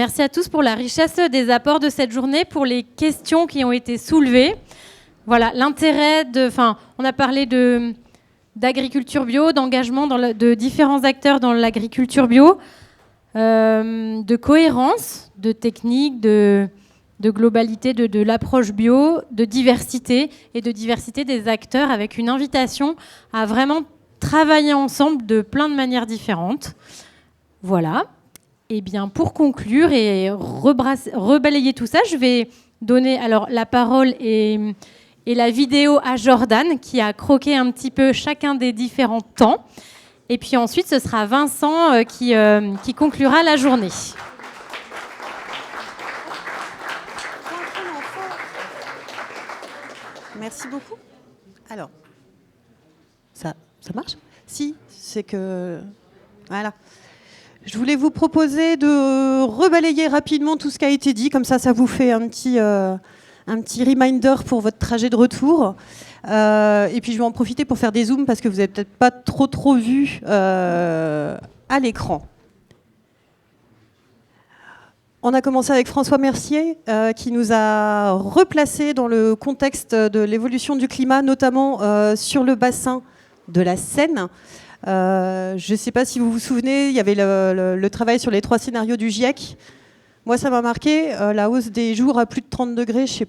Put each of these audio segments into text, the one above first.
Merci à tous pour la richesse des apports de cette journée, pour les questions qui ont été soulevées. Voilà, l'intérêt de... Enfin, on a parlé d'agriculture bio, d'engagement de différents acteurs dans l'agriculture bio, de cohérence, de technique, de globalité de l'approche bio, de diversité et de diversité des acteurs, avec une invitation à vraiment travailler ensemble de plein de manières différentes. Voilà. Et bien, pour conclure et rebalayer tout ça, je vais donner alors la parole et la vidéo à Jordan, qui a croqué un petit peu chacun des différents temps. Et puis ensuite, ce sera Vincent qui conclura la journée. Merci beaucoup. Alors, ça marche ? Si, c'est que... Voilà. Je voulais vous proposer de rebalayer rapidement tout ce qui a été dit, comme ça vous fait un petit reminder pour votre trajet de retour. Et puis je vais en profiter pour faire des zooms parce que vous n'avez peut-être pas trop vu à l'écran. On a commencé avec François Mercier qui nous a replacés dans le contexte de l'évolution du climat, notamment sur le bassin de la Seine. Je ne sais pas si vous vous souvenez, il y avait le travail sur les 3 scénarios du GIEC. Moi, ça m'a marqué, la hausse des jours à plus de 30 degrés. Je suis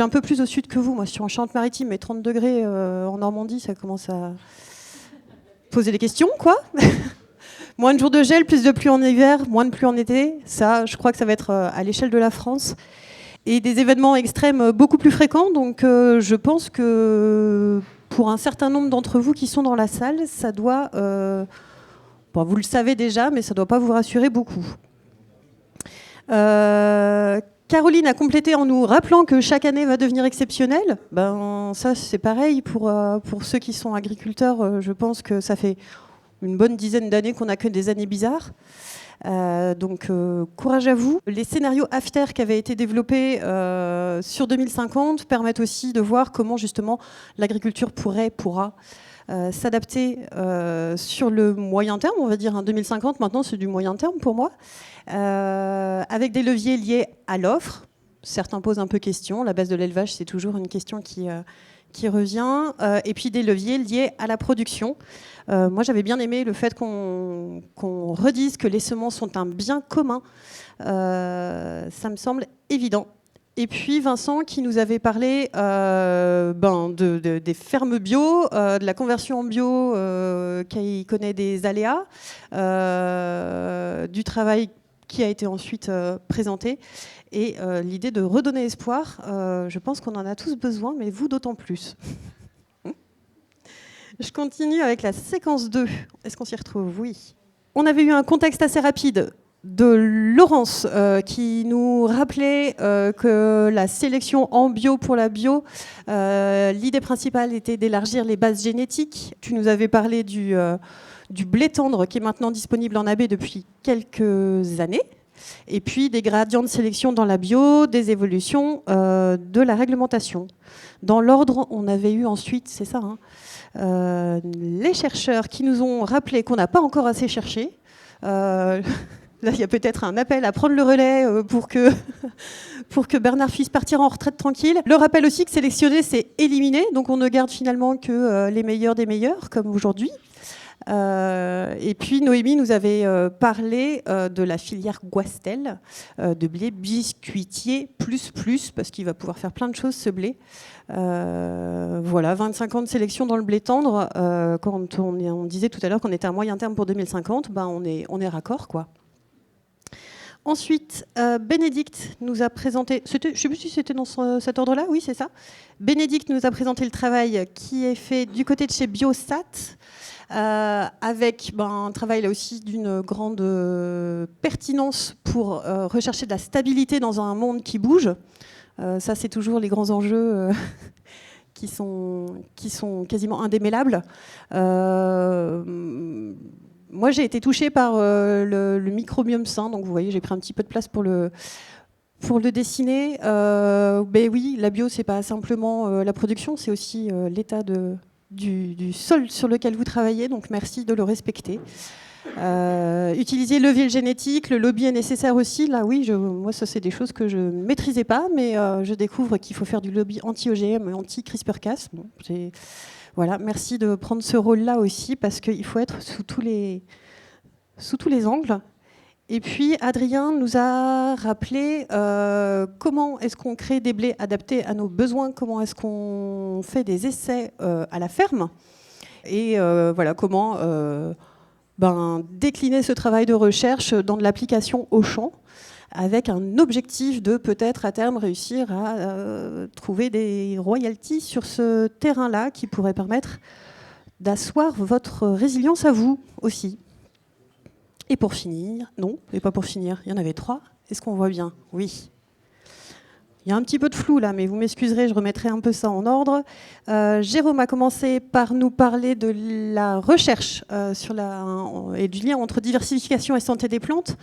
un peu plus au sud que vous, moi je suis en Charente-Maritime, mais 30 degrés en Normandie, ça commence à poser des questions, quoi. Moins de jours de gel, plus de pluie en hiver, moins de pluie en été. Ça, je crois que ça va être à l'échelle de la France. Et des événements extrêmes beaucoup plus fréquents. Donc, je pense que pour un certain nombre d'entre vous qui sont dans la salle, ça doit... vous le savez déjà, mais ça ne doit pas vous rassurer beaucoup. Caroline a complété en nous rappelant que chaque année va devenir exceptionnelle. Ça, c'est pareil pour ceux qui sont agriculteurs. Je pense que ça fait une bonne dizaine d'années qu'on n'a que des années bizarres. Donc, courage à vous. Les scénarios after qui avaient été développés sur 2050 permettent aussi de voir comment, justement, l'agriculture pourra s'adapter sur le moyen terme, on va dire. 2050, maintenant, c'est du moyen terme pour moi, avec des leviers liés à l'offre. Certains posent un peu question. La baisse de l'élevage, c'est toujours une question qui revient, et puis des leviers liés à la production. Moi, j'avais bien aimé le fait qu'on redise que les semences sont un bien commun. Ça me semble évident. Et puis Vincent qui nous avait parlé des fermes bio, de la conversion en bio qui connaît des aléas, du travail qui a été ensuite présenté, et l'idée de redonner espoir. Je pense qu'on en a tous besoin, mais vous d'autant plus. Je continue avec la séquence 2. Est-ce qu'on s'y retrouve ? Oui. On avait eu un contexte assez rapide de Laurence qui nous rappelait que la sélection en bio pour la bio, l'idée principale était d'élargir les bases génétiques. Tu nous avais parlé du blé tendre qui est maintenant disponible en AB depuis quelques années. Et puis des gradients de sélection dans la bio, des évolutions de la réglementation. Dans l'ordre, on avait eu ensuite, c'est ça, les chercheurs qui nous ont rappelé qu'on n'a pas encore assez cherché. Là, il y a peut-être un appel à prendre le relais pour que Bernard puisse partir en retraite tranquille. Le rappel aussi que sélectionner, c'est éliminer. Donc on ne garde finalement que les meilleurs des meilleurs, comme aujourd'hui. Et puis Noémie nous avait parlé de la filière Guastel, de blé biscuitier plus, parce qu'il va pouvoir faire plein de choses, ce blé. Voilà, 25 ans de sélection dans le blé tendre. Quand on disait tout à l'heure qu'on était à moyen terme pour 2050, on est raccord, quoi. Ensuite, Bénédicte nous a présenté... Je ne sais plus si c'était dans cet ordre-là. Oui, c'est ça. Bénédicte nous a présenté le travail qui est fait du côté de chez Biostat, avec un travail là aussi d'une grande pertinence pour rechercher de la stabilité dans un monde qui bouge. Ça, c'est toujours les grands enjeux qui sont quasiment indémêlables. Moi, j'ai été touchée par le microbiome sain, donc vous voyez, j'ai pris un petit peu de place pour le dessiner. Oui, la bio, c'est pas simplement la production, c'est aussi l'état du sol sur lequel vous travaillez, donc merci de le respecter. Utiliser le levier génétique, le lobby est nécessaire aussi. Là, oui, moi, ça, c'est des choses que je ne maîtrisais pas, mais je découvre qu'il faut faire du lobby anti-OGM, anti-CRISPR-Cas. Bon, voilà, merci de prendre ce rôle-là aussi, parce qu'il faut être sous tous les angles. Et puis, Adrien nous a rappelé comment est-ce qu'on crée des blés adaptés à nos besoins, comment est-ce qu'on fait des essais à la ferme, et voilà, comment décliner ce travail de recherche dans de l'application au champ, avec un objectif de peut-être à terme réussir à trouver des royalties sur ce terrain-là qui pourrait permettre d'asseoir votre résilience à vous aussi. Et pour finir, non, mais pas pour finir, il y en avait 3. Est-ce qu'on voit bien? Oui. Il y a un petit peu de flou là, mais vous m'excuserez, je remettrai un peu ça en ordre. Jérôme a commencé par nous parler de la recherche et du lien entre diversification et santé des plantes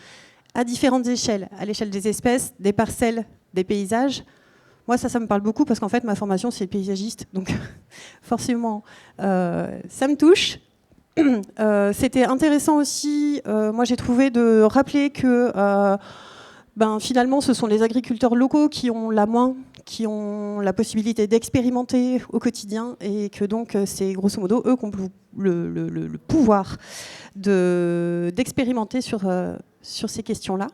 à différentes échelles, à l'échelle des espèces, des parcelles, des paysages. Moi, ça me parle beaucoup parce qu'en fait, ma formation, c'est paysagiste, donc forcément, ça me touche. C'était intéressant aussi, moi j'ai trouvé de rappeler que finalement ce sont les agriculteurs locaux qui ont qui ont la possibilité d'expérimenter au quotidien, et que donc c'est grosso modo eux qui ont le pouvoir d'expérimenter sur ces questions-là.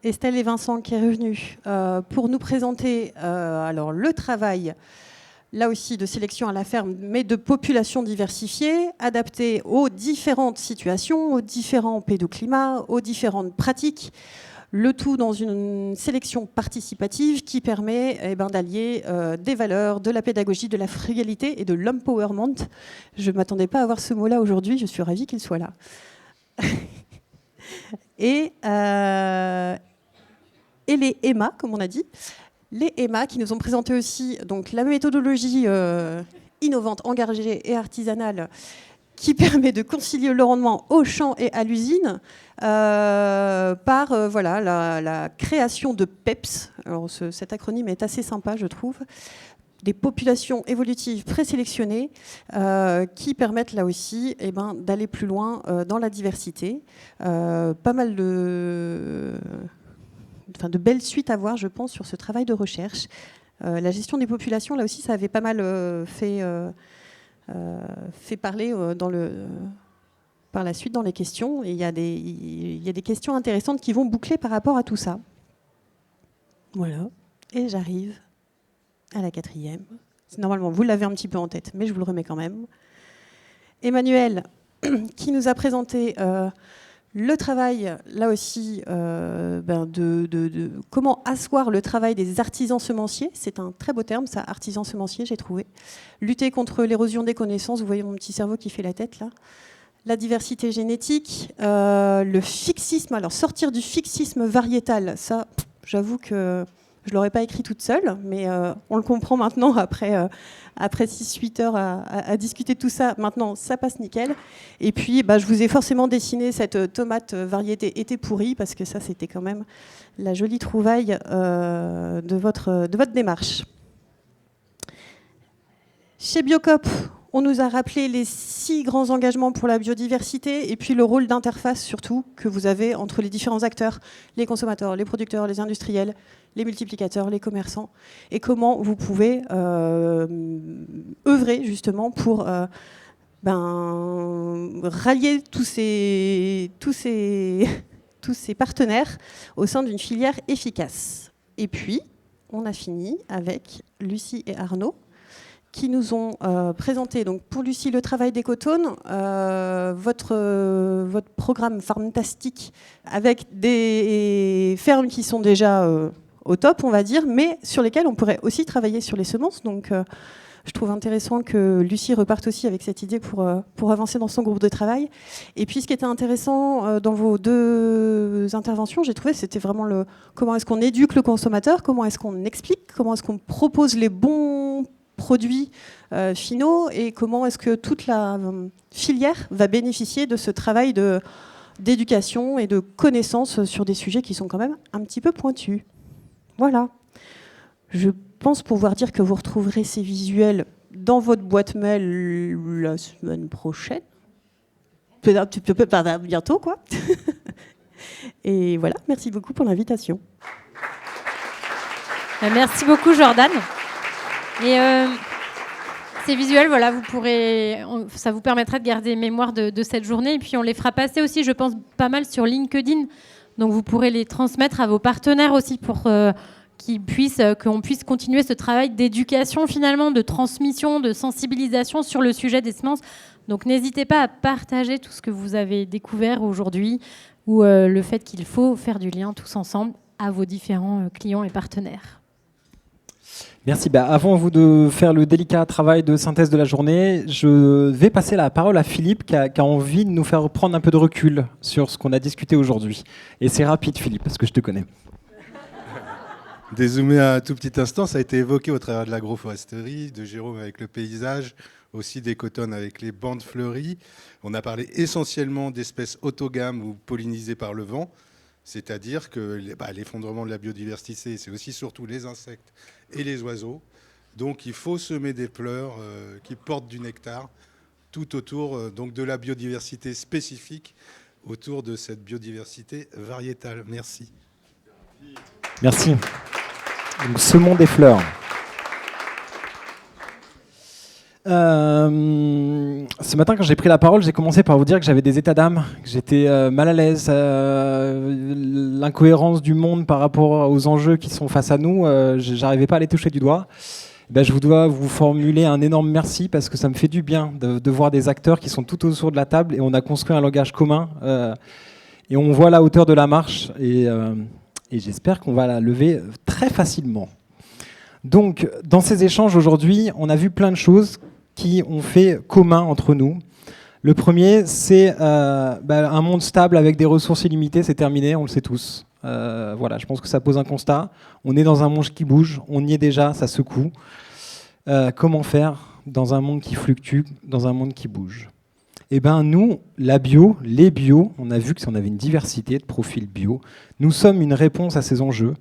Estelle et Vincent qui est revenu pour nous présenter alors le travail là aussi de sélection à la ferme, mais de populations diversifiées, adaptées aux différentes situations, aux différents pédoclimats, aux différentes pratiques, le tout dans une sélection participative qui permet d'allier des valeurs, de la pédagogie, de la frugalité et de l'empowerment. Je ne m'attendais pas à avoir ce mot-là aujourd'hui, je suis ravie qu'il soit là. Et les EMA, comme on a dit, les EMA qui nous ont présenté aussi donc, la méthodologie innovante, engagée et artisanale qui permet de concilier le rendement au champ et à l'usine par la création de PEPS. Alors, cet acronyme est assez sympa, je trouve. Des populations évolutives présélectionnées qui permettent là aussi d'aller plus loin dans la diversité. Pas mal de belles suites à voir, je pense, sur ce travail de recherche. La gestion des populations, là aussi, ça avait pas mal fait parler par la suite dans les questions. Et il y a des questions intéressantes qui vont boucler par rapport à tout ça. Voilà. Et j'arrive à la 4e. Normalement, vous l'avez un petit peu en tête, mais je vous le remets quand même. Emmanuel, qui nous a présenté le travail, là aussi, de comment asseoir le travail des artisans semenciers. C'est un très beau terme, ça, artisan semencier, j'ai trouvé. Lutter contre l'érosion des connaissances, vous voyez mon petit cerveau qui fait la tête, là. La diversité génétique, le fixisme, alors sortir du fixisme variétal, ça, j'avoue que je ne l'aurais pas écrit toute seule, mais on le comprend maintenant après 6-8 heures à discuter de tout ça. Maintenant, ça passe nickel. Et puis, je vous ai forcément dessiné cette tomate variété été pourrie, parce que ça, c'était quand même la jolie trouvaille de votre démarche. Chez Biocop, on nous a rappelé les 6 grands engagements pour la biodiversité et puis le rôle d'interface surtout que vous avez entre les différents acteurs, les consommateurs, les producteurs, les industriels, les multiplicateurs, les commerçants, et comment vous pouvez œuvrer justement pour rallier tous ces partenaires au sein d'une filière efficace. Et puis, on a fini avec Lucie et Arnaud, qui nous ont présenté, donc pour Lucie, le travail d'Ecotone, votre programme Farmtastic, avec des fermes qui sont déjà au top, on va dire, mais sur lesquelles on pourrait aussi travailler sur les semences. Donc, je trouve intéressant que Lucie reparte aussi avec cette idée pour avancer dans son groupe de travail. Et puis, ce qui était intéressant dans vos 2 interventions, j'ai trouvé, c'était vraiment comment est-ce qu'on éduque le consommateur, comment est-ce qu'on explique, comment est-ce qu'on propose les bons produits finaux, et comment est-ce que toute la filière va bénéficier de ce travail d'éducation et de connaissance sur des sujets qui sont quand même un petit peu pointus. Voilà. Je pense pouvoir dire que vous retrouverez ces visuels dans votre boîte mail la semaine prochaine. bientôt, quoi. Et voilà, merci beaucoup pour l'invitation. Merci beaucoup, Jordan. Et ces visuels, voilà, ça vous permettra de garder mémoire de cette journée. Et puis, on les fera passer aussi, je pense, pas mal sur LinkedIn. Donc, vous pourrez les transmettre à vos partenaires aussi pour qu'on puisse continuer ce travail d'éducation, finalement, de transmission, de sensibilisation sur le sujet des semences. Donc, n'hésitez pas à partager tout ce que vous avez découvert aujourd'hui ou le fait qu'il faut faire du lien tous ensemble à vos différents clients et partenaires. Merci. Avant vous de faire le délicat travail de synthèse de la journée, je vais passer la parole à Philippe qui a envie de nous faire prendre un peu de recul sur ce qu'on a discuté aujourd'hui. Et c'est rapide, Philippe, parce que je te connais. Dézoomer un tout petit instant, ça a été évoqué au travers de l'agroforesterie, de Jérôme avec le paysage, aussi d'Ecotone avec les bandes fleuries. On a parlé essentiellement d'espèces autogames ou pollinisées par le vent. C'est-à-dire que l'effondrement de la biodiversité, c'est aussi surtout les insectes et les oiseaux. Donc il faut semer des fleurs qui portent du nectar tout autour donc de la biodiversité spécifique, autour de cette biodiversité variétale. Merci. Merci. Donc, semons des fleurs. Ce matin, quand j'ai pris la parole, j'ai commencé par vous dire que j'avais des états d'âme, que j'étais mal à l'aise, l'incohérence du monde par rapport aux enjeux qui sont face à nous, j'arrivais pas à les toucher du doigt. Je dois vous formuler un énorme merci parce que ça me fait du bien de voir des acteurs qui sont tout autour de la table et on a construit un langage commun et on voit la hauteur de la marche et j'espère qu'on va la lever très facilement. Donc, dans ces échanges aujourd'hui, on a vu plein de choses qui ont fait commun entre nous. Le premier, c'est un monde stable avec des ressources illimitées, c'est terminé, on le sait tous. Voilà, je pense que ça pose un constat. On est dans un monde qui bouge, on y est déjà, ça secoue. Comment faire dans un monde qui fluctue, dans un monde qui bouge ? Nous, la bio, les bio, on a vu que si on avait une diversité de profils bio, nous sommes une réponse à ces enjeux.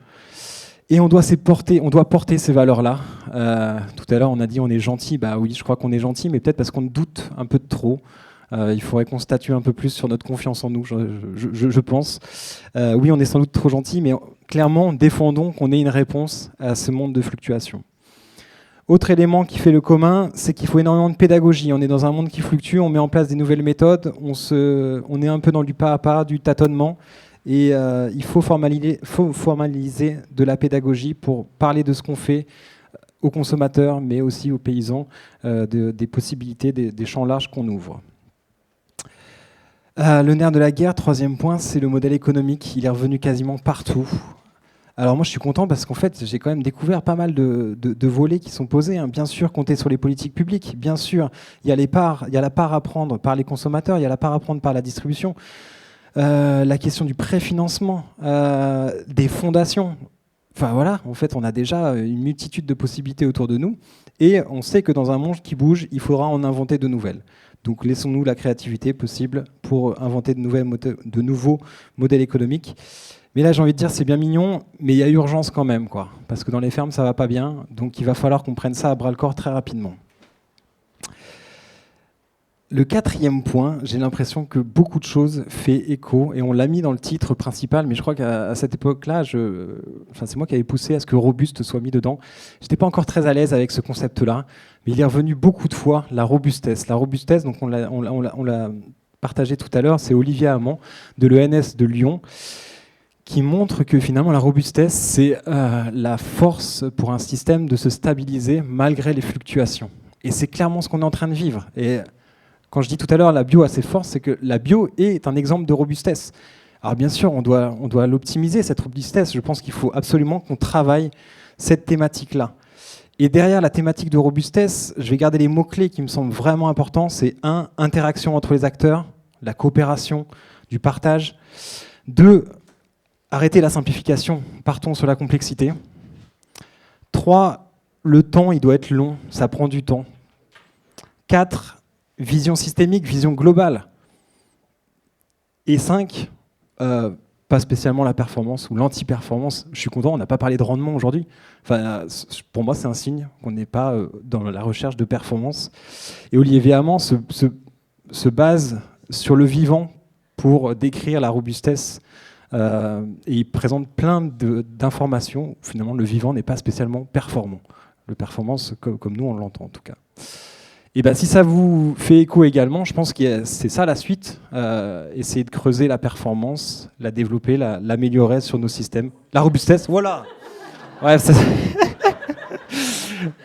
Et on doit porter ces valeurs-là. Tout à l'heure, on a dit on est gentil. Oui, je crois qu'on est gentil, mais peut-être parce qu'on doute un peu de trop. Il faudrait qu'on statue un peu plus sur notre confiance en nous, je pense. Oui, on est sans doute trop gentil, mais clairement, défendons qu'on ait une réponse à ce monde de fluctuation. Autre élément qui fait le commun, c'est qu'il faut énormément de pédagogie. On est dans un monde qui fluctue, on met en place des nouvelles méthodes, on est un peu dans du pas à pas, du tâtonnement. Et il faut formaliser de la pédagogie pour parler de ce qu'on fait aux consommateurs, mais aussi aux paysans, des possibilités, des champs larges qu'on ouvre. Le nerf de la guerre, troisième point, c'est le modèle économique. Il est revenu quasiment partout. Alors moi, je suis content parce qu'en fait, j'ai quand même découvert pas mal de volets qui sont posés. Bien sûr, compter sur les politiques publiques. Bien sûr, il y a la part à prendre par les consommateurs, il y a la part à prendre par la distribution. La question du préfinancement, des fondations. Enfin voilà, en fait, on a déjà une multitude de possibilités autour de nous et on sait que dans un monde qui bouge, il faudra en inventer de nouvelles. Donc laissons-nous la créativité possible pour inventer de nouveaux modèles économiques. Mais là, j'ai envie de dire, c'est bien mignon, mais il y a urgence quand même, quoi. Parce que dans les fermes, ça va pas bien, donc il va falloir qu'on prenne ça à bras-le-corps très rapidement. Le quatrième point, j'ai l'impression que beaucoup de choses fait écho, et on l'a mis dans le titre principal, mais je crois qu'à cette époque-là, c'est moi qui avais poussé à ce que robuste soit mis dedans. Je n'étais pas encore très à l'aise avec ce concept-là, mais il est revenu beaucoup de fois, la robustesse. La robustesse, donc on l'a partagé tout à l'heure, c'est Olivier Hamon de l'ENS de Lyon, qui montre que finalement la robustesse, c'est la force pour un système de se stabiliser malgré les fluctuations. Et c'est clairement ce qu'on est en train de vivre. Et quand je dis tout à l'heure la bio a ses forces, c'est que la bio est un exemple de robustesse. Alors bien sûr, on doit l'optimiser, cette robustesse. Je pense qu'il faut absolument qu'on travaille cette thématique-là. Et derrière la thématique de robustesse, je vais garder les mots-clés qui me semblent vraiment importants. C'est 1, interaction entre les acteurs, la coopération, du partage. 2, arrêter la simplification, partons sur la complexité. 3, le temps, il doit être long, ça prend du temps. 4, vision systémique, vision globale. Et 5, pas spécialement la performance ou l'anti-performance. Je suis content, on n'a pas parlé de rendement aujourd'hui. Enfin, pour moi, c'est un signe qu'on n'est pas dans la recherche de performance. Et Olivier Hamon se base sur le vivant pour décrire la robustesse. Et il présente plein d'informations. Finalement, le vivant n'est pas spécialement performant. Le performance, comme nous, on l'entend en tout cas. Et ben, si ça vous fait écho également, je pense que c'est ça la suite. Essayer de creuser la performance, la développer, l'améliorer sur nos systèmes. La robustesse, voilà. Ouais, ça...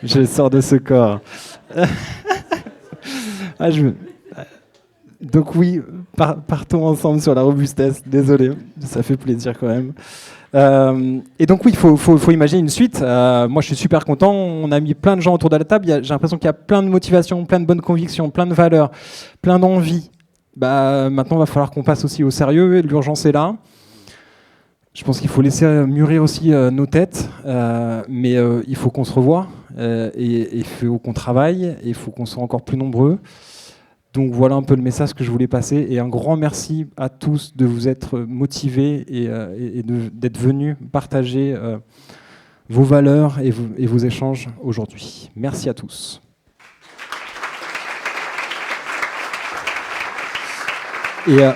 Je sors de ce corps. Donc oui, partons ensemble sur la robustesse. Désolé, ça fait plaisir quand même. Et donc oui, il faut imaginer une suite. Moi, je suis super content. On a mis plein de gens autour de la table. J'ai l'impression qu'il y a plein de motivations, plein de bonnes convictions, plein de valeurs, plein d'envies. Maintenant, il va falloir qu'on passe aussi au sérieux. L'urgence est là. Je pense qu'il faut laisser mûrir aussi nos têtes. Mais il faut qu'on se revoie. Et il faut qu'on travaille. Et il faut qu'on soit encore plus nombreux. Donc voilà un peu le message que je voulais passer, et un grand merci à tous de vous être motivés et d'être venus partager vos valeurs et vos échanges aujourd'hui. Merci à tous. Et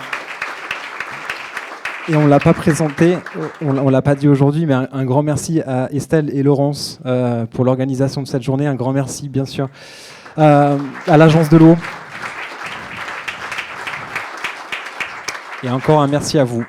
on ne l'a pas présenté, on ne l'a pas dit aujourd'hui, mais un grand merci à Estelle et Laurence pour l'organisation de cette journée. Un grand merci bien sûr à l'Agence de l'eau. Et encore un merci à vous.